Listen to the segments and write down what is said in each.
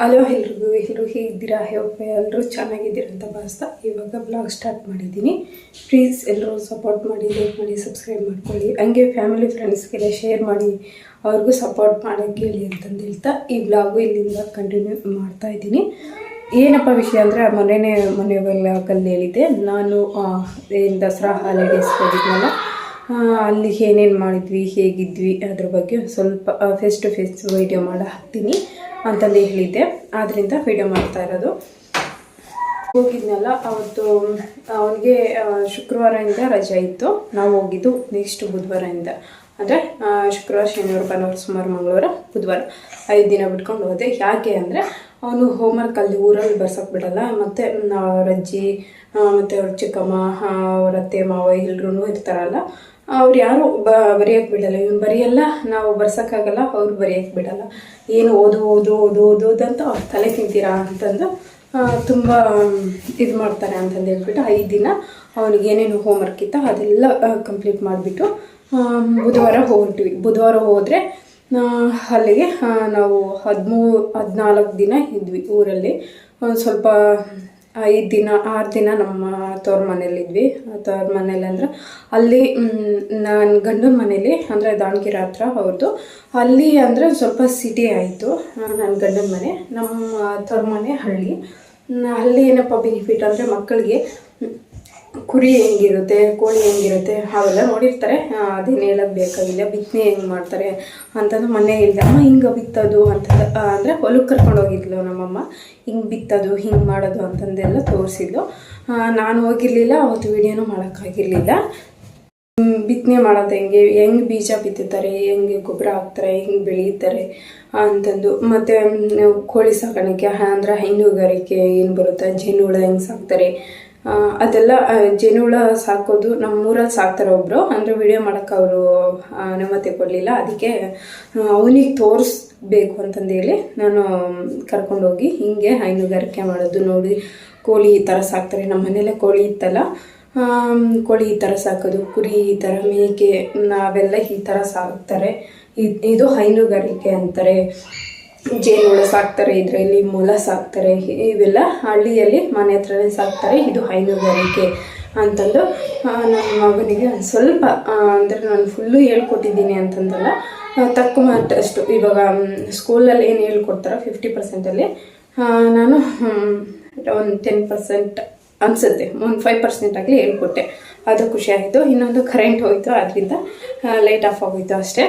Hello ಎಲ್ಲರೂ ಹೇಗಿದ್ದೀರಾ? ಎಲ್ಲರೂ ಚೆನ್ನಾಗಿದ್ದೀರಾ ಅಂತ ಭಾವಿಸ್ತಾ ಇವಾಗ ಬ್ಲಾಗ್ ಸ್ಟಾರ್ಟ್ ಮಾಡಿದ್ದೀನಿ. ಪ್ಲೀಸ್ ಎಲ್ಲರೂ ಸಪೋರ್ಟ್ ಮಾಡಿ, ಲೈಕ್ ಮಾಡಿ, ಸಬ್ಸ್ಕ್ರೈಬ್ ಮಾಡ್ಕೊಳ್ಳಿ. ಹಂಗೆ ಫ್ಯಾಮಿಲಿ ಫ್ರೆಂಡ್ಸ್ಗೆಲ್ಲ ಶೇರ್ ಮಾಡಿ, ಅವ್ರಿಗೂ ಸಪೋರ್ಟ್ ಮಾಡೋಕ್ಕೆ ಹೇಳಿ ಅಂತಂದು ಹೇಳ್ತಾ ಈ ಬ್ಲಾಗು ಇಲ್ಲಿಂದ ಕಂಟಿನ್ಯೂ ಮಾಡ್ತಾ ಇದ್ದೀನಿ. ಏನಪ್ಪ ವಿಷಯ ಅಂದರೆ ಮನೆ ಬ್ಲಾಗಲ್ಲಿ ಹೇಳಿದ್ದೆ ನಾನು ಏನು ದಸರಾ ಹಾಲಿಡೇಸ್ ಹೋಗಿದ್ನಲ್ಲ, ಅಲ್ಲಿ ಏನೇನು ಮಾಡಿದ್ವಿ, ಹೇಗಿದ್ವಿ ಅದ್ರ ಬಗ್ಗೆ ಸ್ವಲ್ಪ ಫೇಸ್ ಟು ಫೇಸ್ ವೀಡಿಯೋ ಮಾಡಿ ಹಾಕ್ತೀನಿ ಅಂತಂದು ಹೇಳಿದ್ದೆ. ಆದ್ದರಿಂದ ವಿಡಿಯೋ ಮಾಡ್ತಾ ಇರೋದು. ಹೋಗಿದ್ನಲ್ಲ ಅವತ್ತು ಅವನಿಗೆ ಶುಕ್ರವಾರದಿಂದ ರಜೆ ಇತ್ತು. ನಾವು ಹೋಗಿದ್ದು ನೆಕ್ಸ್ಟ್ ಬುಧವಾರದಿಂದ, ಅಂದರೆ ಶುಕ್ರವಾರ, ಶನಿವಾರ, ಭಾನುವಾರ, ಸೋಮವಾರ, ಮಂಗಳವಾರ, ಬುಧವಾರ 5 ದಿನ ಬಿಟ್ಕೊಂಡು ಹೋದೆ. ಯಾಕೆ ಅಂದರೆ ಅವನು ಹೋಮ್ವರ್ಕ್ ಅಲ್ಲಿ ಊರಲ್ಲಿ ಬರ್ಸೋಕೆ ಬಿಡಲ್ಲ. ಮತ್ತು ಅವ್ರ ಅಜ್ಜಿ ಮತ್ತು ಅವ್ರ ಚಿಕ್ಕಮ್ಮ, ಅವ್ರ ಅತ್ತೆ ಮಾವ ಎಲ್ಲರೂ ಇರ್ತಾರಲ್ಲ, ಅವ್ರು ಯಾರು ಬರೆಯೋಕ್ಕೆ ಬಿಡಲ್ಲ. ಇವ್ನು ಬರೆಯಲ್ಲ, ನಾವು ಬರ್ಸೋಕ್ಕಾಗಲ್ಲ, ಅವ್ರು ಬರೆಯೋಕ್ಕೆ ಬಿಡಲ್ಲ. ಏನು ಓದು ಅಂತ ಅವ್ರು ತಲೆ ತಿಂತೀರಾ ಅಂತಂದು ತುಂಬ ಇದು ಮಾಡ್ತಾರೆ ಅಂತಂದು ಹೇಳ್ಬಿಟ್ಟು 5 ದಿನ ಅವನಿಗೆ ಏನೇನು ಹೋಮ್ವರ್ಕ್ ಇತ್ತು ಅದೆಲ್ಲ ಕಂಪ್ಲೀಟ್ ಮಾಡಿಬಿಟ್ಟು ಬುಧವಾರ ಹೊರಟ್ವಿ. ಬುಧವಾರ ಹೋದರೆ ಅಲ್ಲಿಗೆ ನಾವು 13-14 ದಿನ ಇದ್ವಿ ಊರಲ್ಲಿ. ಸ್ವಲ್ಪ 6 ದಿನ ನಮ್ಮ ತವ್ರ ಮನೇಲಿದ್ವಿ. ತವ್ರ ಮನೇಲಿ ಅಂದರೆ ಅಲ್ಲಿ ನಾನು ಗಂಡನ ಮನೇಲಿ, ಅಂದರೆ ದಾವಣಗೆರೆ ಹತ್ರ ಅವ್ರದ್ದು. ಅಲ್ಲಿ ಅಂದರೆ ಸ್ವಲ್ಪ ಸಿಟಿ ಆಯಿತು ನನ್ನ ಗಂಡನ ಮನೆ. ನಮ್ಮ ತವ್ರ ಮನೆ ಹಳ್ಳಿ. ಅಲ್ಲಿ ಏನಪ್ಪ ಬೆನಿಫಿಟ್ ಅಂದರೆ ಮಕ್ಕಳಿಗೆ ಕುರಿ ಹೆಂಗಿರುತ್ತೆ, ಕೋಳಿ ಹೆಂಗಿರುತ್ತೆ ಅವೆಲ್ಲ ನೋಡಿರ್ತಾರೆ. ಅದೇನು ಹೇಳೋದು ಬೇಕಾಗಿಲ್ಲ. ಬಿತ್ತನೆ ಹೆಂಗೆ ಮಾಡ್ತಾರೆ ಅಂತಂದು ಮೊನ್ನೆ ಹೇಳಿದೆ. ಅಮ್ಮ ಹಿಂಗೆ ಬಿತ್ತೋದು ಅಂತಂದು, ಅಂದರೆ ಹೊಲಕ್ಕೆ ಕರ್ಕೊಂಡು ಹೋಗಿದ್ಲು ನಮ್ಮಮ್ಮ. ಹಿಂಗೆ ಬಿತ್ತೋದು, ಹಿಂಗೆ ಮಾಡೋದು ಅಂತಂದೆಲ್ಲ ತೋರಿಸಿದ್ಲು. ನಾನು ಹೋಗಿರಲಿಲ್ಲ ಅವತ್ತು, ವೀಡಿಯೋನೂ ಮಾಡೋಕ್ಕಾಗಿರಲಿಲ್ಲ. ಬಿತ್ತನೆ ಮಾಡೋದು ಹೆಂಗೆ ಬೀಜ ಬಿತ್ತುತ್ತಾರೆ, ಹೆಂಗೆ ಗೊಬ್ಬರ ಹಾಕ್ತಾರೆ, ಹೆಂಗೆ ಬೆಳೀತಾರೆ ಅಂತಂದು. ಮತ್ತು ಕೋಳಿ ಸಾಕಾಣಿಕೆ ಅಂದರೆ ಹೈನುಗಾರಿಕೆ ಏನು ಬರುತ್ತೆ, ಜೇನುಹುಳ ಹೆಂಗೆ ಸಾಕ್ತಾರೆ ಅದೆಲ್ಲ. ಜೇನುಹುಳ ಸಾಕೋದು ನಮ್ಮೂರಲ್ಲಿ ಸಾಕ್ತಾರೆ ಒಬ್ಬರು, ಅಂದರೆ ವಿಡಿಯೋ ಮಾಡೋಕ್ಕೆ ಅವರು ಅನುಮತಿ ಕೊಡಲಿಲ್ಲ. ಅದಕ್ಕೆ ಅವನಿಗೆ ತೋರಿಸ್ಬೇಕು ಅಂತಂದೇಳಿ ನಾನು ಕರ್ಕೊಂಡೋಗಿ ಹಿಂಗೆ ಹೈನುಗಾರಿಕೆ ಮಾಡೋದು ನೋಡಿ. ಕೋಳಿ ಈ ಥರ ಸಾಕ್ತಾರೆ. ನಮ್ಮ ಮನೇಲೆ ಕೋಳಿ ಇತ್ತಲ್ಲ, ಕೋಳಿ ಈ ಥರ ಸಾಕೋದು, ಕುರಿ ಈ ಥರ, ಮೇಕೆ ನಾವೆಲ್ಲ ಈ ಥರ ಸಾಕ್ತಾರೆ. ಇದು ಹೈನುಗಾರಿಕೆ ಅಂತಾರೆ. ಜೇನುಹುಳ ಸಾಕ್ತಾರೆ, ಇದರಲ್ಲಿ ಮೊಲ ಸಾಕ್ತಾರೆ. ಇವೆಲ್ಲ ಹಳ್ಳಿಯಲ್ಲಿ ಮನೆ ಹತ್ರನೇ ಸಾಕ್ತಾರೆ. ಇದು ಹೈನುಗಾರಿಕೆ ಅಂತಂದು ನನ್ನ ಮಗನಿಗೆ ಸ್ವಲ್ಪ, ಅಂದರೆ ನಾನು ಫುಲ್ಲು ಹೇಳ್ಕೊಟ್ಟಿದ್ದೀನಿ ಅಂತಂದಲ್ಲ, ತಕ್ಕ ಮಟ್ಟಷ್ಟು. ಇವಾಗ ಸ್ಕೂಲಲ್ಲಿ ಏನು ಹೇಳ್ಕೊಡ್ತಾರೋ 50%ಅಲ್ಲಿ ನಾನು ಒಂದು 10% ಅನಿಸುತ್ತೆ, ಒಂದು 5% ಆಗಲಿ ಹೇಳ್ಕೊಟ್ಟೆ. ಅದು ಖುಷಿ ಆಯಿತು. ಇನ್ನೊಂದು ಕರೆಂಟ್ ಹೋಯಿತು, ಅದರಿಂದ ಲೈಟ್ ಆಫ್ ಆಗೋಯಿತು ಅಷ್ಟೇ.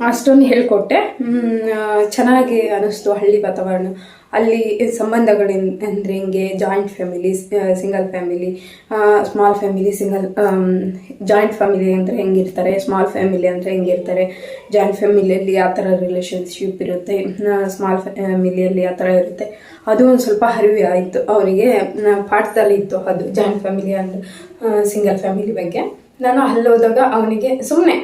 ಅಷ್ಟೊಂದು ಹೇಳ್ಕೊಟ್ಟೆ. ಚೆನ್ನಾಗಿ ಅನ್ನಿಸ್ತು ಹಳ್ಳಿ ವಾತಾವರಣ. ಅಲ್ಲಿ ಸಂಬಂಧಗಳು ಅಂದರೆ ಹಿಂಗೆ joint family, single family, small family, joint family ಅಂದರೆ ಹೆಂಗಿರ್ತಾರೆ, ಸ್ಮಾಲ್ ಫ್ಯಾಮಿಲಿ ಅಂದರೆ ಹೆಂಗಿರ್ತಾರೆ, ಜಾಯಿಂಟ್ ಫ್ಯಾಮಿಲಿಯಲ್ಲಿ ಯಾವ ಥರ ರಿಲೇಷನ್ಶಿಪ್ ಇರುತ್ತೆ, ಸ್ಮಾಲ್ ಫ್ಯಾಮಿಲಿಯಲ್ಲಿ ಯಾವ ಥರ ಇರುತ್ತೆ, ಅದು ಒಂದು ಸ್ವಲ್ಪ ಅರಿವು ಆಯಿತು ಅವರಿಗೆ. ಪಾಠದಲ್ಲಿ ಇತ್ತು ಅದು, ಜಾಯಿಂಟ್ ಫ್ಯಾಮಿಲಿ ಅಂದರೆ ಸಿಂಗಲ್ ಫ್ಯಾಮಿಲಿ ಬಗ್ಗೆ. ನಾನು ಅಲ್ಲಿ ಹೋದಾಗ ಅವನಿಗೆ ಸುಮ್ಮನೆ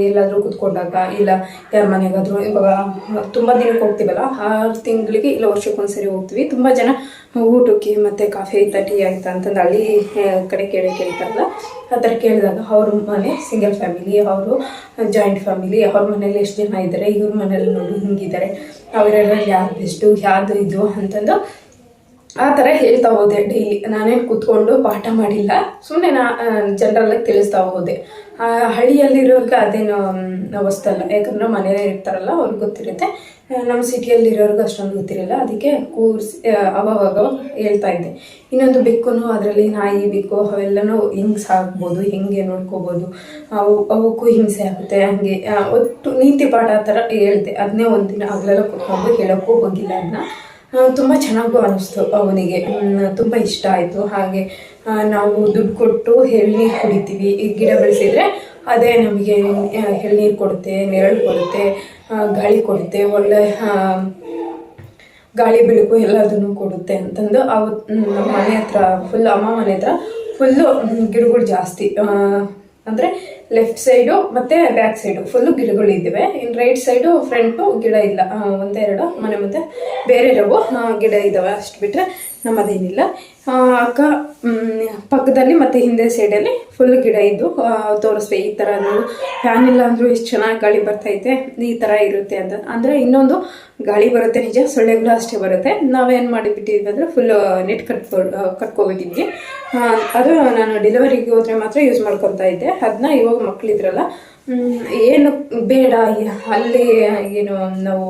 ಎಲ್ಲಾದರೂ ಕೂತ್ಕೊಂಡಾಗ, ಇಲ್ಲ ಯಾರ ಮನೆಗಾದರೂ, ಇವಾಗ ತುಂಬ ದಿನಕ್ಕೆ ಹೋಗ್ತೀವಲ್ಲ, 6 ತಿಂಗಳಿಗೆ ಇಲ್ಲ ವರ್ಷಕ್ಕೊಂದ್ಸರಿ ಹೋಗ್ತೀವಿ. ತುಂಬ ಜನ ಊಟಕ್ಕೆ ಮತ್ತು ಕಾಫಿ ಆಯ್ತಾ, ಟೀ ಆಯ್ತಾ ಅಂತಂದು ಹಳ್ಳಿ ಕಡೆ ಕೇಳ್ತಾರಲ್ಲ, ಆ ಥರ ಕೇಳಿದಾಗ ಅವ್ರ ಮನೆ ಸಿಂಗಲ್ ಫ್ಯಾಮಿಲಿ, ಅವರು ಜಾಯಿಂಟ್ ಫ್ಯಾಮಿಲಿ, ಅವ್ರ ಮನೇಲಿ ಎಷ್ಟು ಜನ ಇದ್ದಾರೆ, ಇವ್ರ ಮನೇಲಿ ನೋಡಿ ಹಿಂಗಿದ್ದಾರೆ, ಅವರೆಲ್ಲ ಯಾರು ಬೆಸ್ಟು, ಯಾವುದು ಇದು ಅಂತಂದು ಆ ಥರ ಹೇಳ್ತಾ ಹೋದೆ ಡೈಲಿ. ನಾನೇನು ಕೂತ್ಕೊಂಡು ಪಾಠ ಮಾಡಿಲ್ಲ, ಸುಮ್ಮನೆ ಜನರಲ್ಲಾಗಿ ತಿಳಿಸ್ತಾ ಹೋದೆ. ಹಳ್ಳಿಯಲ್ಲಿರೋರ್ಗೆ ಅದೇನು ಹೊಸ್ತಲ್ಲ, ಯಾಕಂದ್ರೆ ಮನೆಯಲ್ಲೇ ಇರ್ತಾರಲ್ಲ ಅವ್ರಿಗೆ ಗೊತ್ತಿರುತ್ತೆ. ನಮ್ಮ ಸಿಟಿಯಲ್ಲಿರೋರ್ಗೆ ಅಷ್ಟೊಂದು ಗೊತ್ತಿರಲ್ಲ. ಅದಕ್ಕೆ ಕೂರಿಸಿ ಅವಾಗ ಹೇಳ್ತಾ ಇದ್ದೆ. ಇನ್ನೊಂದು ಬೆಕ್ಕೂ, ಅದರಲ್ಲಿ ನಾಯಿ, ಬೆಕ್ಕು ಅವೆಲ್ಲನೂ ಹೆಂಗೆ ಸಾಕ್ಬೋದು, ಹೆಂಗೆ ನೋಡ್ಕೋಬೋದು, ಅವಕ್ಕೂ ಹಿಂಸೆ ಆಗುತ್ತೆ, ಹಾಗೆ ಒಟ್ಟು ನೀತಿ ಪಾಠ ಆ ಥರ ಹೇಳ್ದೆ. ಅದನ್ನೇ ಒಂದಿನ ಆಗಲೆಲ್ಲ ಕೂತ್ಕೊಂಡು ಹೇಳೋಕ್ಕೂ ಹೋಗಿಲ್ಲ. ಅದನ್ನ ತುಂಬ ಚೆನ್ನಾಗೂ ಅನ್ನಿಸ್ತು ಅವನಿಗೆ, ತುಂಬ ಇಷ್ಟ ಆಯಿತು. ಹಾಗೆ ನಾವು ದುಡ್ಡು ಕೊಟ್ಟು ಎಳ್ನೀರು ಕುಡಿತೀವಿ. ಈ ಗಿಡ ಬೆಳೆಸಿದರೆ ಅದೇ ನಮಗೆ ಎಳ್ನೀರು ಕೊಡುತ್ತೆ, ನೆರಳು ಕೊಡುತ್ತೆ, ಗಾಳಿ ಕೊಡುತ್ತೆ, ಒಳ್ಳೆ ಗಾಳಿ ಬೆಳಕು ಎಲ್ಲದನ್ನು ಕೊಡುತ್ತೆ ಅಂತಂದು ನಮ್ಮ ಮನೆ ಹತ್ರ ಫುಲ್, ಅಮ್ಮ ಮನೆ ಹತ್ರ ಫುಲ್ಲು ಗಿಡಗಳು ಜಾಸ್ತಿ. ಅಂದರೆ ಲೆಫ್ಟ್ ಸೈಡು ಮತ್ತು ಬ್ಯಾಕ್ ಸೈಡು ಫುಲ್ಲು ಗಿಡಗಳಿದ್ದಾವೆ. ಇನ್ನು ರೈಟ್ ಸೈಡು ಫ್ರಂಟು ಗಿಡ ಇಲ್ಲ, 1-2 ಮನೆ ಮುಂದೆ ಬೇರೆ ಇರೋವು ಗಿಡ ಇದ್ದಾವೆ. ಅಷ್ಟು ಬಿಟ್ಟರೆ ನಮ್ಮದೇನಿಲ್ಲ. ಅಕ್ಕ ಪಕ್ಕದಲ್ಲಿ ಮತ್ತು ಹಿಂದೆ ಸೈಡಲ್ಲಿ ಫುಲ್ ಗಿಡ ಇದ್ದು ತೋರಿಸ್ದೆ, ಈ ಥರ ಫ್ಯಾನ್ ಇಲ್ಲ ಅಂದರೂ ಎಷ್ಟು ಚೆನ್ನಾಗಿ ಗಾಳಿ ಬರ್ತೈತೆ, ಈ ಥರ ಇರುತ್ತೆ ಅಂತ. ಅಂದರೆ ಇನ್ನೊಂದು ಗಾಳಿ ಬರುತ್ತೆ ನಿಜ, ಸೊಳ್ಳೆಗಳು ಅಷ್ಟೇ ಬರುತ್ತೆ. ನಾವೇನು ಮಾಡಿಬಿಟ್ಟಿದ್ವಿ ಅಂದರೆ ಫುಲ್ ನೆಟ್ ಕಟ್ಕೊಬಿಟ್ಟಿದ್ವಿ. ಅದು ನಾನು ಡೆಲಿವರಿಗೆ ಹೋದರೆ ಮಾತ್ರ ಯೂಸ್ ಮಾಡ್ಕೊತಾ ಇದ್ದೆ. ಅದನ್ನ ಇವಾಗ ಮಕ್ಕಳಿದ್ರಲ್ಲ ಏನು ಬೇಡ, ಅಲ್ಲಿ ಏನು ನಾವು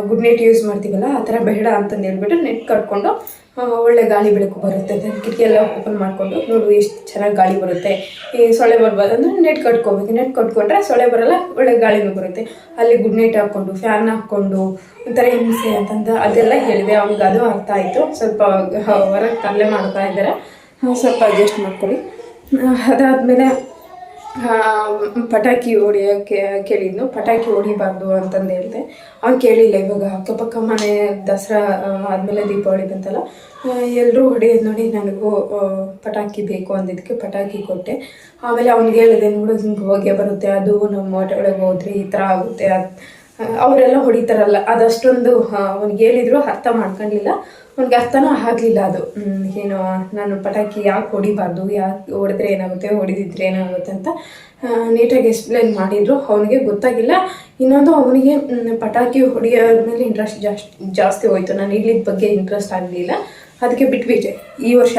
ಗುಡ್ ನೈಟ್ ಯೂಸ್ ಮಾಡ್ತೀವಲ್ಲ ಆ ಥರ ಬೇಡ ಅಂತಂದು ಹೇಳ್ಬಿಟ್ಟು ನೆಟ್ ಕಟ್ಕೊಂಡು ಒಳ್ಳೆ ಗಾಳಿ ಬೆಳಕು ಬರುತ್ತೆ. ಕಿಟಕಿ ಎಲ್ಲ ಓಪನ್ ಮಾಡಿಕೊಂಡು ನೋಡು ಎಷ್ಟು ಚೆನ್ನಾಗಿ ಗಾಳಿ ಬರುತ್ತೆ, ಈ ಸೊಳ್ಳೆ ಬರ್ಬಾರ್ದು ಅಂದರೆ ನೆಟ್ ಕಟ್ಕೋಬೇಕು. ನೆಟ್ ಕಟ್ಕೊಂಡ್ರೆ ಸೊಳ್ಳೆ ಬರಲ್ಲ, ಒಳ್ಳೆ ಗಾಳಿನೂ ಬರುತ್ತೆ. ಅಲ್ಲಿ ಗುಡ್ ನೈಟ್ ಹಾಕ್ಕೊಂಡು ಫ್ಯಾನ್ ಹಾಕ್ಕೊಂಡು ಒಂಥರ ಹಿಂಸೆ ಅಂತಂದು ಅದೆಲ್ಲ ಹೇಳಿದೆ. ಅವಾಗ ಅದು ಅರ್ಥ ಆಯಿತು. ಸ್ವಲ್ಪ ಹೊರಗೆ ತರಲೆ ಮಾಡ್ತಾ ಇದ್ದಾರೆ, ಸ್ವಲ್ಪ ಅಡ್ಜಸ್ಟ್ ಮಾಡ್ಕೊಳ್ಳಿ. ಅದಾದಮೇಲೆ ಪಟಾಕಿ ಹೊಡಿಯೋಕ್ಕೆ ಕೇಳಿದ್ನು. ಪಟಾಕಿ ಹೊಡಿಬಾರ್ದು ಅಂತಂದು ಹೇಳಿದೆ. ಅವ್ನು ಕೇಳಿಲ್ಲ. ಇವಾಗ ಅಕ್ಕಪಕ್ಕ ಮನೆ ದಸರಾ ಆದಮೇಲೆ ದೀಪಾವಳಿ ಬಂತಲ್ಲ, ಎಲ್ಲರೂ ಹೊಡೆಯೋದು ನೋಡಿ ನನಗೂ ಪಟಾಕಿ ಬೇಕು ಅಂದಿದ್ದಕ್ಕೆ ಪಟಾಕಿ ಕೊಟ್ಟೆ. ಆಮೇಲೆ ಅವ್ನಿಗೆ ಹೇಳಿದೆ, ನೋಡು ಹಿಂಗೆ ಹೊಗೆ ಬರುತ್ತೆ, ಅದು ನಮ್ಮ ಹೊಟ್ಟೆ ಒಳಗೆ ಹೋದ್ರೆ ಈ ಥರ ಆಗುತ್ತೆ. ಅವರೆಲ್ಲ ಹೊಡಿತಾರಲ್ಲ, ಅದಷ್ಟೊಂದು ಅವ್ನಿಗೆ ಹೇಳಿದ್ರು ಅರ್ಥ ಮಾಡ್ಕೊಂಡಿಲ್ಲ. ಅವ್ನಿಗೆ ಅರ್ಥನೂ ಆಗಲಿಲ್ಲ. ಅದು ಏನು ನಾನು ಪಟಾಕಿ ಯಾಕೆ ಹೊಡಿಬಾರ್ದು, ಯಾಕೆ ಹೊಡೆದ್ರೆ ಏನಾಗುತ್ತೆ, ಹೊಡಿದಿದ್ರೆ ಏನಾಗುತ್ತೆ ಅಂತ ನೀಟಾಗಿ ಎಕ್ಸ್ಪ್ಲೇನ್ ಮಾಡಿದರು. ಅವನಿಗೆ ಗೊತ್ತಾಗಿಲ್ಲ. ಇನ್ನೊಂದು ಅವನಿಗೆ ಪಟಾಕಿ ಹೊಡಿಯೋದ್ಮೇಲೆ ಇಂಟ್ರೆಸ್ಟ್ ಜಾಸ್ತಿ ಹೋಯಿತು. ನಾನು ಇಲ್ಲಿದ್ದ ಬಗ್ಗೆ ಇಂಟ್ರೆಸ್ಟ್ ಆಗಲಿಲ್ಲ, ಅದಕ್ಕೆ ಬಿಟ್ಬಿಟ್ಟೆ. ಈ ವರ್ಷ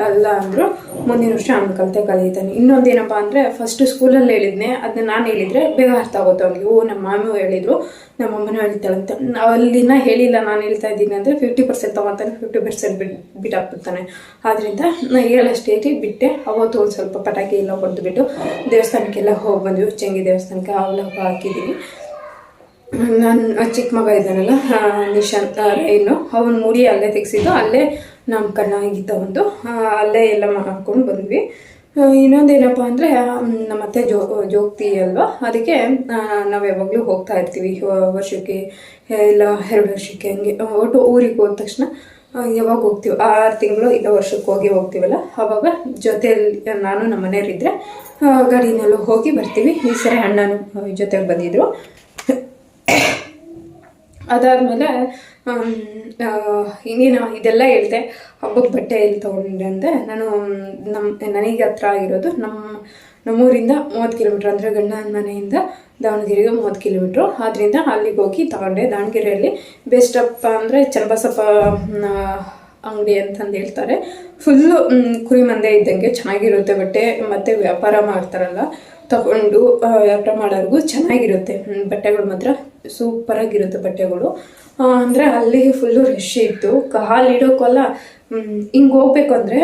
ಅಲ್ಲ ಅಂದರು, ಮುಂದಿನ ವರ್ಷ ಅವ್ನು ಕಲಿತಾನೆ. ಇನ್ನೊಂದೇನಪ್ಪ ಅಂದರೆ ಫಸ್ಟು ಸ್ಕೂಲಲ್ಲಿ ಹೇಳಿದ್ನೆ, ಅದನ್ನ ನಾನು ಹೇಳಿದರೆ ಬೇಗ ಅರ್ಥ ಆಗುತ್ತೆ ಅವನಿಗೆ. ನಮ್ಮ ಮಾಮೂ ಹೇಳಿದರು, ನಮ್ಮ ಅಮ್ಮನೂ ಹೇಳ್ತಾಳಂತೆ. ಅಲ್ಲಿನ ಹೇಳಿಲ್ಲ, ನಾನು ಹೇಳ್ತಾ ಇದ್ದೀನಿ ಅಂದರೆ 50% ತೊಗೊತಾನೆ, 50% ಬಿಟ್ಟಾಕ್ಬಿಡ್ತಾನೆ. ಆದ್ದರಿಂದ ನಾನು ಹೇಳಷ್ಟೇ ಬಿಟ್ಟೆ. ಅವತ್ತು ಒಂದು ಸ್ವಲ್ಪ ಪಟಾಕಿ ಎಲ್ಲ ಹೊಡೆದುಬಿಟ್ಟು ದೇವಸ್ಥಾನಕ್ಕೆಲ್ಲ ಹೋಗಿ ಬಂದ್ವಿ. ಚಂಗಿ ದೇವಸ್ಥಾನಕ್ಕೆ ಅವೆಲ್ಲ ಹಾಕಿದ್ದೀನಿ. ನನ್ನ ಚಿಕ್ಕ ಮಗ ಇದ್ದಾನಲ್ಲ ನಿಶಾಂತ್ ರೈನು, ಅವನು ಮುಡಿ ಅಲ್ಲೇ ತೆಗೆಸಿದ್ದು, ಅಲ್ಲೇ ನಾಮಕರಣ ಆಗಿದ್ದ ಒಂದು, ಅಲ್ಲೇ ಎಲ್ಲ ಮಾಡ್ಕೊಂಡು ಬಂದ್ವಿ. ಇನ್ನೊಂದೇನಪ್ಪ ಅಂದರೆ ನಮ್ಮ ಅತ್ತೆ ಜೋಗ್ತಿ ಅಲ್ವಾ, ಅದಕ್ಕೆ ನಾವು ಯಾವಾಗಲೂ ಹೋಗ್ತಾ ಇರ್ತೀವಿ. ವರ್ಷಕ್ಕೆ ಇಲ್ಲ 2 ವರ್ಷಕ್ಕೆ ಹಂಗೆ ಒಟ್ಟು ಊರಿಗೆ ಹೋದ ತಕ್ಷಣ ಯಾವಾಗ ಹೋಗ್ತೀವಿ, 6 ತಿಂಗಳು ಇಲ್ಲ ವರ್ಷಕ್ಕೆ ಹೋಗ್ತೀವಲ್ಲ, ಆವಾಗ ಜೊತೆಯಲ್ಲಿ ನಾನು ನಮ್ಮ ಮನೆಯವರಿದ್ದರೆ ಗಾಡಿನೆಲ್ಲ ಹೋಗಿ ಬರ್ತೀವಿ. ಈ ಸರಿ ಅಣ್ಣನೂ ಜೊತೆಗೆ ಬಂದಿದ್ದರು. ಅದಾದಮೇಲೆ ಇನ್ನೇನು ಇದೆಲ್ಲ ಹೇಳಿದೆ. ಹಬ್ಬಕ್ಕೆ ಬಟ್ಟೆ ಎಲ್ಲಿ ತೊಗೊಂಡೆ ಅಂದರೆ ನಾನು ನನಗೆ ಹತ್ರ ಆಗಿರೋದು ನಮ್ಮೂರಿಂದ 30 ಕಿಲೋಮೀಟ್ರ್, ಅಂದರೆ ಗಂಡನ ಮನೆಯಿಂದ ದಾವಣಗೆರೆಗೆ 30 ಕಿಲೋಮೀಟ್ರು. ಆದ್ದರಿಂದ ಅಲ್ಲಿಗೆ ಹೋಗಿ ತಗೊಂಡೆ. ದಾವಣಗೆರೆಯಲ್ಲಿ ಬೆಸ್ಟಪ್ಪ ಅಂದರೆ ಚನ್ನಬಸಪ್ಪ ಅಂಗಡಿ ಅಂತಂದು ಹೇಳ್ತಾರೆ. ಫುಲ್ಲು ಕುರಿ ಮಂದೆ ಇದ್ದಂಗೆ ಚೆನ್ನಾಗಿರುತ್ತೆ ಬಟ್ಟೆ, ಮತ್ತು ವ್ಯಾಪಾರ ಮಾಡ್ತಾರಲ್ಲ ತಗೊಂಡು ವ್ಯಾಪಾರ ಮಾಡೋರಿಗೂ ಚೆನ್ನಾಗಿರುತ್ತೆ ಬಟ್ಟೆಗಳು, ಮಾತ್ರ ಸೂಪರಾಗಿರುತ್ತೆ ಬಟ್ಟೆಗಳು. ಅಂದರೆ ಅಲ್ಲಿ ಫುಲ್ಲು ರಶ್ ಇತ್ತು. ಕಾಲಿಡೋಕ್ಕಲ್ಲ, ಹಿಂಗೆ ಹೋಗ್ಬೇಕು ಅಂದರೆ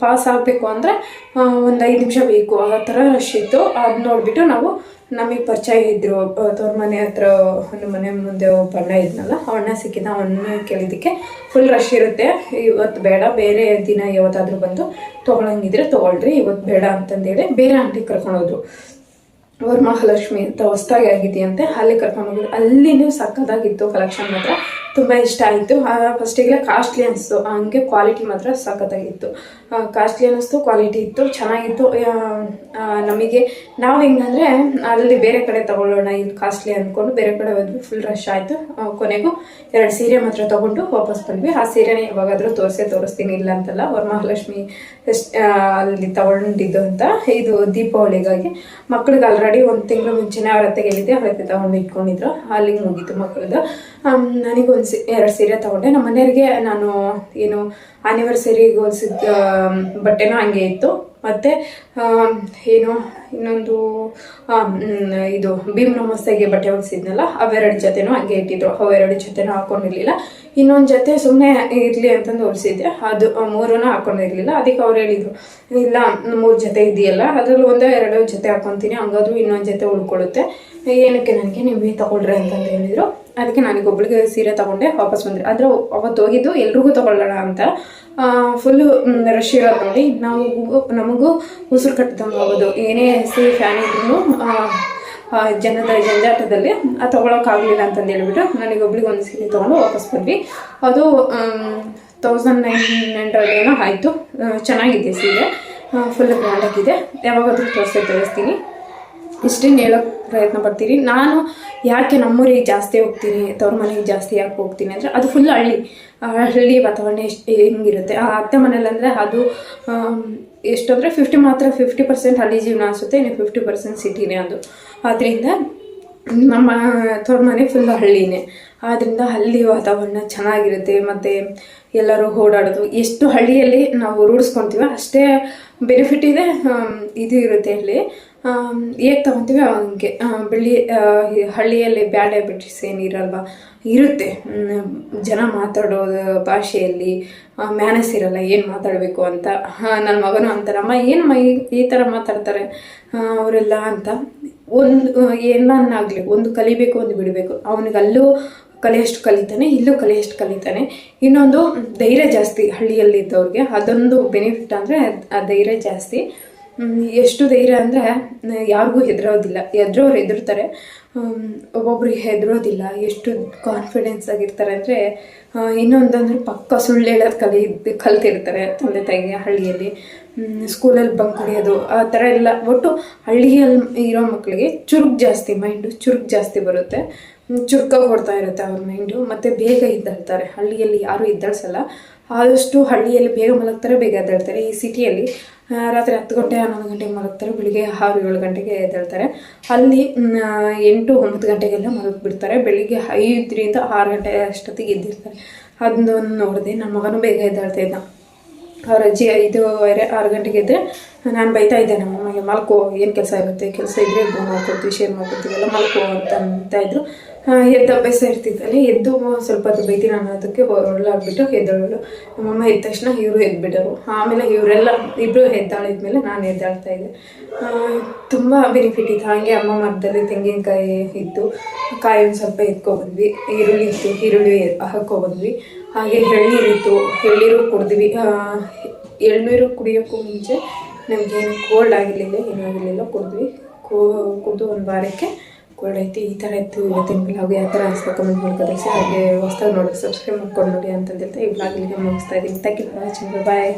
ಪಾಸ್ ಆಗಬೇಕು ಅಂದರೆ ಒಂದು 5 ನಿಮಿಷ ಬೇಕು, ಆ ಥರ ರಶ್ ಇತ್ತು. ಅದು ನೋಡಿಬಿಟ್ಟು ನಾವು ನಮಗೆ ಪರಿಚಯ ಇದ್ದರು ತವ್ರ ಮನೆ ಹತ್ರ, ನಮ್ಮ ಮನೆ ಮುಂದೆ ಒಬ್ಬ ಅಣ್ಣ ಇದ್ನಲ್ಲ, ಅಣ್ಣ ಸಿಕ್ಕಿದ್ದ. ಅವನ್ನ ಕೇಳಿದ್ದಕ್ಕೆ ಫುಲ್ ರಶ್ ಇರುತ್ತೆ, ಇವತ್ತು ಬೇಡ, ಬೇರೆ ದಿನ ಯಾವತ್ತಾದರೂ ಬಂದು ತೊಗೊಳಂಗಿದ್ರೆ ತೊಗೊಳ್ರಿ, ಇವತ್ತು ಬೇಡ ಅಂತಂದೇಳಿ ಬೇರೆ ಅಂಗಡಿಗೆ ಕರ್ಕೊಂಡೋದ್ರು. ವರಮಹಾಲಕ್ಷ್ಮಿ ಅಂತ ಹೊಸದಾಗಿ ಆಗಿದೆಯಂತೆ, ಅಲ್ಲಿ ಕರ್ಕೊಂಡೋಗಿದ್ರು. ಅಲ್ಲಿನೂ ಸಕ್ಕತ್ತಾಗಿತ್ತು ಕಲೆಕ್ಷನ್, ಮಾತ್ರ ತುಂಬ ಇಷ್ಟ ಆಯಿತು. ಫಸ್ಟಿಗೆಲ್ಲ ಕಾಸ್ಟ್ಲಿ ಅನಿಸ್ತು, ಹಂಗೆ ಕ್ವಾಲಿಟಿ ಮಾತ್ರ ಸಖತ್ತಾಗಿತ್ತು. ಕಾಸ್ಟ್ಲಿ ಅನ್ನಿಸ್ತು, ಕ್ವಾಲಿಟಿ ಇತ್ತು, ಚೆನ್ನಾಗಿತ್ತು. ನಮಗೆ ನಾವು ಹೆಂಗಂದರೆ ಅಲ್ಲಿ ಬೇರೆ ಕಡೆ ತೊಗೊಳ್ಳೋಣ, ಇಲ್ಲಿ ಕಾಸ್ಟ್ಲಿ ಅಂದ್ಕೊಂಡು ಬೇರೆ ಕಡೆ ಹೋದ್ವಿ. ಫುಲ್ ರಶ್ ಆಯಿತು. ಕೊನೆಗೂ 2 ಸೀರೆ ಮಾತ್ರ ತೊಗೊಂಡು ವಾಪಸ್ ಬಂದ್ವಿ. ಆ ಸೀರೆನೇ ಯಾವಾಗಾದರೂ ತೋರಿಸ್ತೀನಿ, ಇಲ್ಲ ಅಂತಲ್ಲ. ವರಮಹಾಲಕ್ಷ್ಮಿ ಅಲ್ಲಿ ತೊಗೊಂಡಿದ್ದು ಅಂತ. ಇದು ದೀಪಾವಳಿಗಾಗಿ ಮಕ್ಳಿಗೆ ಆಲ್ರೆಡಿ 1 ತಿಂಗಳು ಮುಂಚೆನೇ ಅವ್ರ ಅತ್ತೆಗೆ ಹೇಳಿದ್ದೆ, ಅವ್ರ ಅತ್ತೆ ತೊಗೊಂಡು ಇಟ್ಕೊಂಡಿದ್ರು. ಅಲ್ಲಿಗೆ ಮುಗೀತು ಮಕ್ಕಳದು. ನನಗೊಂದು 2 ಸೀರೆ ತೊಗೊಂಡೆ. ನಮ್ಮ ಮನೆಯವರಿಗೆ ನಾನು ಏನು ಆ್ಯನಿವರ್ಸರಿಗೆ ಹೊಲಿಸಿದ ಬಟ್ಟೆನೂ ಹಂಗೆ ಇತ್ತು. ಮತ್ತು ಏನು ಇನ್ನೊಂದು ಇದು ಭೀಮ್ ನಮಸ್ತೆಗೆ ಬಟ್ಟೆ ಹೊಲಿಸಿದ್ನಲ್ಲ, ಅವೆರಡು ಜೊತೆನೂ ಹಂಗೆ ಇಟ್ಟಿದ್ರು. ಅವೆರಡು ಜೊತೆನೂ ಹಾಕ್ಕೊಂಡಿರಲಿಲ್ಲ. ಇನ್ನೊಂದು ಜೊತೆ ಸುಮ್ಮನೆ ಇರಲಿ ಅಂತಂದು ಹೊಲಿಸಿದ್ದೆ, ಅದು 3 ಹಾಕ್ಕೊಂಡಿರಲಿಲ್ಲ. ಅದಕ್ಕೆ ಅವ್ರು ಹೇಳಿದರು, ಇಲ್ಲ 3 ಜೊತೆ ಇದೆಯಲ್ಲ, ಅದರಲ್ಲಿ 1-2 ಜೊತೆ ಹಾಕ್ಕೊತೀನಿ, ಹಂಗಾದ್ರೂ ಇನ್ನೊಂದು ಜೊತೆ ಉಳ್ಕೊಳ್ಳುತ್ತೆ, ಏನಕ್ಕೆ ನನಗೆ ನೀವೇ ತೊಗೊಳ್ರಿ ಅಂತಂದು ಹೇಳಿದರು. ಅದಕ್ಕೆ ನನಗೊಬ್ಳಿಗೆ ಸೀರೆ ತೊಗೊಂಡೆ, ವಾಪಸ್ ಬಂದರೆ. ಆದರೆ ಅವತ್ತು ಹೋಗಿದ್ದು ಎಲ್ರಿಗೂ ತೊಗೊಳ್ಳೋಣ ಅಂತ. ಫುಲ್ಲು ರಶ್ ಇರೋದು ನೋಡಿ ನಮಗೂ ಉಸಿರು ಕಟ್ಟಿದಂಗೆ ಆಗೋದು. ಏನೇ ಫ್ಯಾನ್ ಇದ್ರೂ ಜನದ ಜಂಜಾಟದಲ್ಲಿ ತೊಗೊಳಕ್ಕಾಗಲಿಲ್ಲ ಅಂತಂದು ಹೇಳ್ಬಿಟ್ಟು ನನಗೊಬ್ಳಿಗೆ ಒಂದು ಸೀರೆ ತೊಗೊಂಡು ವಾಪಸ್ ಬಂದ್ವಿ. ಅದು 1900 ಏನೋ ಆಯಿತು. ಚೆನ್ನಾಗಿದೆ ಸೀರೆ, ಫುಲ್ ಗ್ರ್ಯಾಂಡಾಗಿದೆ. ಯಾವಾಗಾದರೂ ತೋರಿಸ್ತೀನಿ. ಇಷ್ಟೇನು ಹೇಳೋಕ್ಕೆ ಪ್ರಯತ್ನ ಪಡ್ತೀನಿ. ನಾನು ಯಾಕೆ ನಮ್ಮೂರಿಗೆ ಜಾಸ್ತಿ ಹೋಗ್ತೀನಿ, ತವ್ರ ಮನೆಗೆ ಜಾಸ್ತಿ ಯಾಕೆ ಹೋಗ್ತೀನಿ ಅಂದರೆ ಅದು ಫುಲ್ ಹಳ್ಳಿ ವಾತಾವರಣ ಹೆಂಗಿರುತ್ತೆ. ಆ ಅತ್ತೆ ಮನೇಲಿ ಅಂದರೆ ಅದು ಎಷ್ಟು ಅಂದರೆ 50% ಹಳ್ಳಿ ಜೀವನ ಅನಿಸುತ್ತೆ, ಇನ್ನು 50% ಸಿಟಿನೇ ಅದು. ಆದ್ದರಿಂದ ನಮ್ಮ ತವ್ರ ಮನೆ ಫುಲ್ ಹಳ್ಳಿನೇ. ಆದ್ದರಿಂದ ಹಳ್ಳಿ ವಾತಾವರಣ ಚೆನ್ನಾಗಿರುತ್ತೆ. ಮತ್ತು ಎಲ್ಲರೂ ಓಡಾಡೋದು, ಎಷ್ಟು ಹಳ್ಳಿಯಲ್ಲಿ ನಾವು ರೂಢಿಸ್ಕೊತೀವೋ ಅಷ್ಟೇ ಬೆನಿಫಿಟ್ ಇದೆ, ಇದು ಇರುತ್ತೆ. ಅಲ್ಲಿ ಹೇಗೆ ತೊಗೊತೀವಿ ಹಂಗೆ. ಹಳ್ಳಿಯಲ್ಲಿ ಬ್ಯಾಡ್ ಹ್ಯಾಬಿಟ್ಸ್ ಏನಿರಲ್ವ, ಇರುತ್ತೆ. ಜನ ಮಾತಾಡೋದು ಭಾಷೆಯಲ್ಲಿ ಮ್ಯಾನಸ್ ಇರಲ್ಲ, ಏನು ಮಾತಾಡಬೇಕು ಅಂತ. ನನ್ನ ಮಗನೂ ಅಂತಾರಮ್ಮ ಏನಮ್ಮ ಈ ಥರ ಮಾತಾಡ್ತಾರೆ ಅವರೆಲ್ಲ ಅಂತ. ಏನಾಗಲಿ ಒಂದು ಕಲಿಬೇಕು, ಒಂದು ಬಿಡಬೇಕು. ಅವನಿಗೆ ಅಲ್ಲೂ ಕಲಿಯಷ್ಟು ಕಲಿತಾನೆ, ಇಲ್ಲೂ ಕಲಿಯಷ್ಟು ಕಲಿತಾನೆ. ಇನ್ನೊಂದು ಧೈರ್ಯ ಜಾಸ್ತಿ ಹಳ್ಳಿಯಲ್ಲಿ ಇದ್ದವ್ರಿಗೆ, ಅದೊಂದು ಬೆನಿಫಿಟ್ ಅಂದರೆ ಆ ಧೈರ್ಯ ಜಾಸ್ತಿ. ಎಷ್ಟು ಧೈರ್ಯ ಅಂದರೆ ಯಾರಿಗೂ ಹೆದರೋದಿಲ್ಲ. ಹೆದ್ರೋರು ಹೆದರ್ತಾರೆ, ಒಬ್ಬೊಬ್ರಿಗೆ ಹೆದರೋದಿಲ್ಲ. ಎಷ್ಟು ಕಾನ್ಫಿಡೆನ್ಸ್ ಆಗಿರ್ತಾರೆ ಅಂದರೆ, ಇನ್ನೊಂದಂದ್ರೆ ಪಕ್ಕ ಸುಳ್ಳು ಹೇಳೋದು ಕಲ್ತಿರ್ತಾರೆ ತಂದೆ ತಾಯಿಗೆ. ಹಳ್ಳಿಯಲ್ಲಿ ಸ್ಕೂಲಲ್ಲಿ ಬಂಕ್ ಹೊಡೆಯೋದು ಆ ಥರ ಎಲ್ಲ. ಒಟ್ಟು ಹಳ್ಳಿಯಲ್ಲಿ ಇರೋ ಮಕ್ಕಳಿಗೆ ಮೈಂಡು ಚುರುಕು ಜಾಸ್ತಿ ಬರುತ್ತೆ, ಚುರುಕಾಗಿ ಓಡ್ತಾ ಇರುತ್ತೆ ಅವ್ರ ಮೈಂಡು. ಮತ್ತು ಬೇಗ ಎದ್ದೇಳ್ತಾರೆ. ಹಳ್ಳಿಯಲ್ಲಿ ಯಾರೂ ಎದ್ದೇಳಿಸಲ್ಲ. ಆದಷ್ಟು ಹಳ್ಳಿಯಲ್ಲಿ ಬೇಗ ಮಲಗ್ತಾರೆ, ಬೇಗ ಎದ್ದೇಳ್ತಾರೆ. ಈ ಸಿಟಿಯಲ್ಲಿ ರಾತ್ರಿ 10 ಗಂಟೆ 11 ಗಂಟೆಗೆ ಮಲಗ್ತಾರೆ, ಬೆಳಿಗ್ಗೆ 6-7 ಗಂಟೆಗೆ ಎದ್ದೇಳ್ತಾರೆ. ಅಲ್ಲಿ 8-9 ಗಂಟೆಗೆಲ್ಲ ಮಲಗಿಬಿಡ್ತಾರೆ. ಬೆಳಿಗ್ಗೆ 5-6 ಗಂಟೆ ಅಷ್ಟೊತ್ತಿಗೆ ಎದ್ದಿರ್ತಾರೆ. ಅದನ್ನು ನೋಡಿದೆ. ನನ್ನ ಮಗನೂ ಬೇಗ ಎದ್ದೇಳ್ತಾ ಇದ್ದ. ಅವ್ರ ಅಜ್ಜಿ 5-6 ಗಂಟೆಗೆ ಇದ್ದರೆ ನಾನು ಬೈತಾ ಇದ್ದೆ ನಮ್ಮ ಅಮ್ಮಗೆ, ಮಲ್ಕೋ, ಏನು ಕೆಲಸ ಇರುತ್ತೆ, ಕೆಲಸ ಇದ್ದರೆ ಮಾಡ್ಕೊಡ್ತೀವಿ, ಶೇರ್ ಮಾಡ್ಕೊಡ್ತೀವಲ್ಲ, ಮಲ್ಕೋ ಅಂತ ಇದ್ರು. ಎದ್ದು ಅಭ್ಯಾಸ ಇರ್ತಿದ್ದಲ್ಲಿ ಎದ್ದು ಸ್ವಲ್ಪ ಹೊತ್ತು ಬೈತೀನಿ ಅನ್ನೋದಕ್ಕೆ ಹೊರಲಾಗ್ಬಿಟ್ಟು ಎದ್ದೇಳೋಳು. ನಮ್ಮಮ್ಮ ಎದ್ದ ತಕ್ಷಣ ಇವರು ಎದ್ಬಿಟ್ಟರು. ಆಮೇಲೆ ಇವರೆಲ್ಲ ಇಬ್ಬರು ಎದ್ದಾಳಿದ್ಮೇಲೆ ನಾನು ಎದ್ದಾಳ್ತಾ ಇದ್ದೆ. ತುಂಬ ಬೆನಿಫಿಟ್ ಇತ್ತು. ಹಾಗೆ ಅಮ್ಮ ಮರದಲ್ಲಿ ತೆಂಗಿನಕಾಯಿ ಇತ್ತು, ಕಾಯಿ ಒಂದು ಸ್ವಲ್ಪ ಎತ್ಕೊಬಂದ್ವಿ. ಈರುಳ್ಳಿ ಇತ್ತು, ಈರುಳ್ಳಿ ಹಾಕ್ಕೊಬಂದ್ವಿ. ಹಾಗೆ ಎಳ್ನೀರು ಕುಡಿದ್ವಿ. ಎಳ್ನೀರು ಕುಡಿಯೋಕ್ಕೂ ಮುಂಚೆ ನಮಗೇನು ಕೋಲ್ಡ್ ಆಗಿರಲಿಲ್ಲ, ಏನೂ ಆಗಿರಲಿಲ್ಲ. ಕುಡಿದು ಒಂದು ವಾರಕ್ಕೆ ಕೋಲ್ಡ್ ಐತಿ. ಈ ಥರ ಇತ್ತು ಇವತ್ತಿನ ಬ್ಲಾಗ್. ಯಾವ ಥರ ಅನಿಸ್ತಾ ಕಮೆಂಟ್ ಮಾಡ್ಕೊಳ್ಸಿ. ಹಾಗೆ ಹೊಸ್ದಾಗಿ ನೋಡಿ ಸಬ್ಸ್ಕ್ರೈಬ್ ಮಾಡ್ಕೊಂಡು ನೋಡಿ ಅಂತಂದಿರ್ತಾ ಈ ಬ್ಲಾಗ್ ಇಲ್ಲಿಗೆ ಮುಗಿಸ್ತಾ ಇದ್ದೀನಿ. Thank you for watching. Bye.